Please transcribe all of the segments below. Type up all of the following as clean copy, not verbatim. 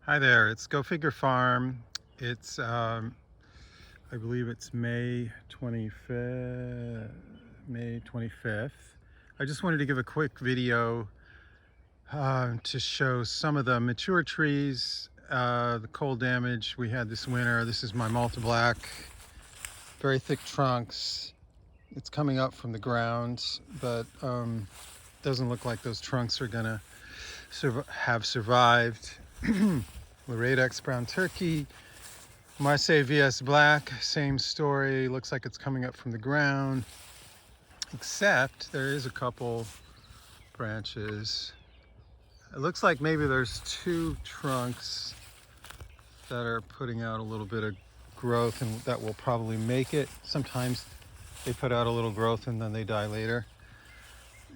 Hi there, it's Go Figure Farm. It's, I believe it's May 25th. May 25th. I just wanted to give a quick video to show some of the mature trees, the cold damage we had this winter. This is my Malta Black, very thick trunks. It's coming up from the ground, but doesn't look like those trunks are gonna have survived. Laredex Brown Turkey, Marseille VS Black, same story. Looks like it's coming up from the ground, except there is a couple branches. It looks like maybe there's two trunks that are putting out a little bit of growth, and that will probably make it. Sometimes they put out a little growth and then they die later.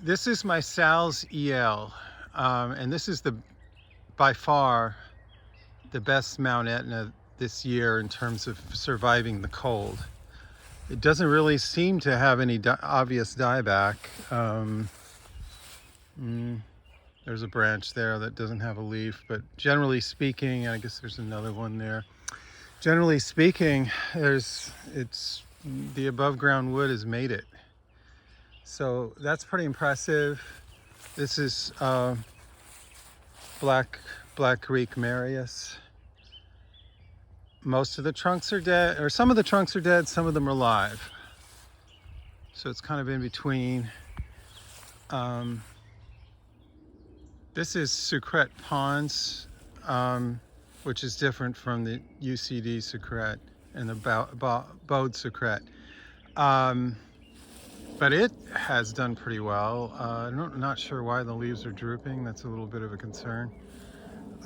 This is my Sal's EL, and this is by far the best Mount Etna this year in terms of surviving the cold. It doesn't really seem to have any obvious dieback. There's a branch there that doesn't have a leaf, but generally speaking, I guess there's another one there. Generally speaking, the above ground wood has made it. So that's pretty impressive. This is Black Creek Marius. Most of the trunks are dead, or some of the trunks are dead, some of them are alive. So it's kind of in between. This is Sucrete Pons, which is different from the UCD Sucrete and the Bode Sucrete. But it has done pretty well. I'm not sure why the leaves are drooping. That's a little bit of a concern.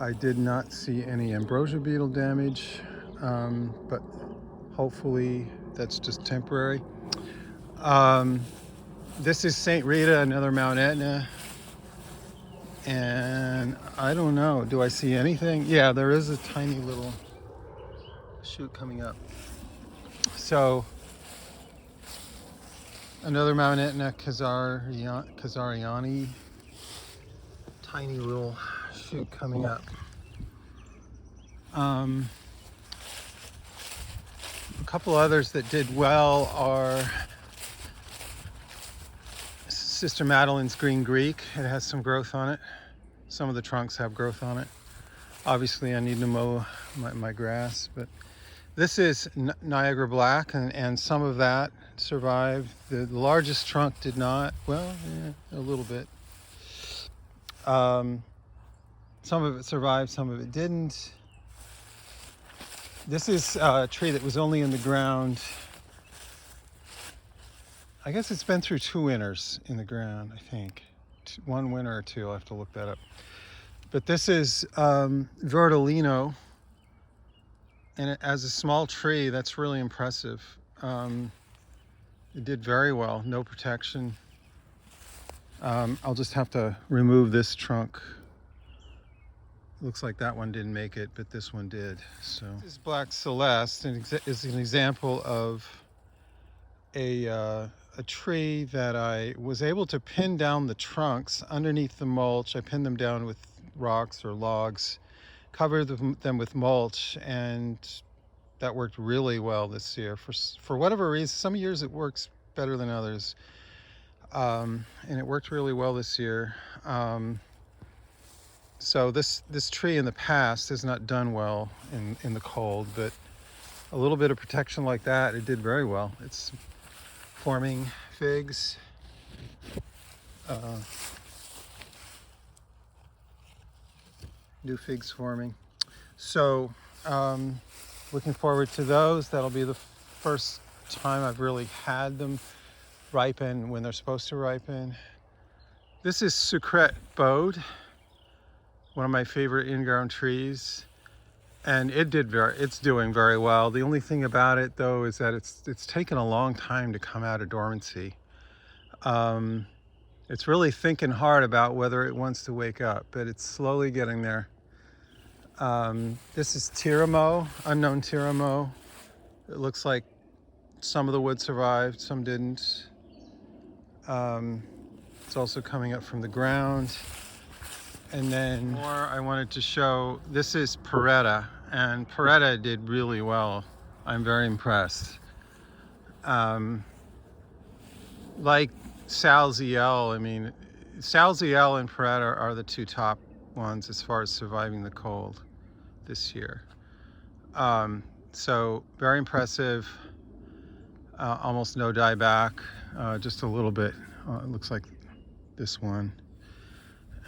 I did not see any ambrosia beetle damage, but hopefully that's just temporary. This is St. Rita, another Mount Etna. And I don't know, do I see anything? Yeah, there is a tiny little shoot coming up. So another Mount Etna, Kazariani, tiny little shoot coming up. A couple others that did well are Sister Madeline's Green Greek. It has some growth on it. Some of the trunks have growth on it. Obviously I need to mow my grass, but this is Niagara Black, and some of that survived. The largest trunk did not. Well, yeah, a little bit. Some of it survived, some of it didn't. This is a tree that was only in the ground. I guess it's been through 2 winters in the ground, I think. 1 winter or 2, I'll have to look that up. But this is Verdolino. And as a small tree, that's really impressive. It did very well, no protection. I'll just have to remove this trunk. Looks like that one didn't make it, but this one did. So this is Black Celeste, and is an example of a tree that I was able to pin down the trunks underneath the mulch. I pinned them down with rocks or logs, covered them with mulch, and that worked really well this year. For whatever reason, some years it works better than others, and it worked really well this year. So this tree in the past has not done well in the cold, but a little bit of protection like that, it did very well. It's forming figs. New figs forming. So looking forward to those. That'll be the first time I've really had them ripen when they're supposed to ripen. This is Sucrete Bode, one of my favorite in-ground trees, and it's doing very well. The only thing about it though is that it's taken a long time to come out of dormancy. It's really thinking hard about whether it wants to wake up, but it's slowly getting there. This is Tiramo, unknown Tiramo. It looks like some of the wood survived, some didn't. It's also coming up from the ground. And then more I wanted to show, this is Peretta, and Peretta did really well. I'm very impressed. Like Salziel, I mean, Salziel and Peretta are the two top ones as far as surviving the cold this year. So very impressive. Almost no dieback, just a little bit. It looks like this one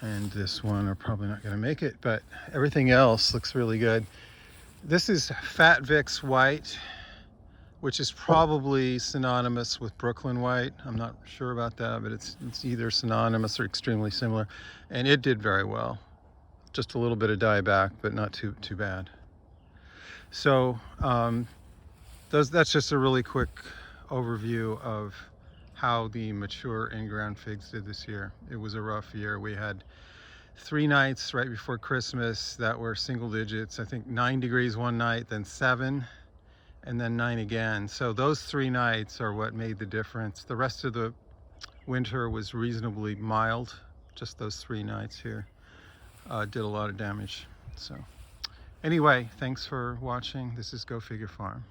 and this one are probably not going to make it, but everything else looks really good. This is Fat Vicks White, which is probably synonymous with Brooklyn White. I'm not sure about that, but it's either synonymous or extremely similar, and it did very well. Just a little bit of dieback, but not too bad. So that's just a really quick overview of how the mature in-ground figs did this year. It was a rough year. We had 3 nights right before Christmas that were single digits. I think 9 degrees one night, then 7, and then 9 again. So those 3 nights are what made the difference. The rest of the winter was reasonably mild. Just those 3 nights here did a lot of damage. So anyway, thanks for watching. This is Go Figure Farm.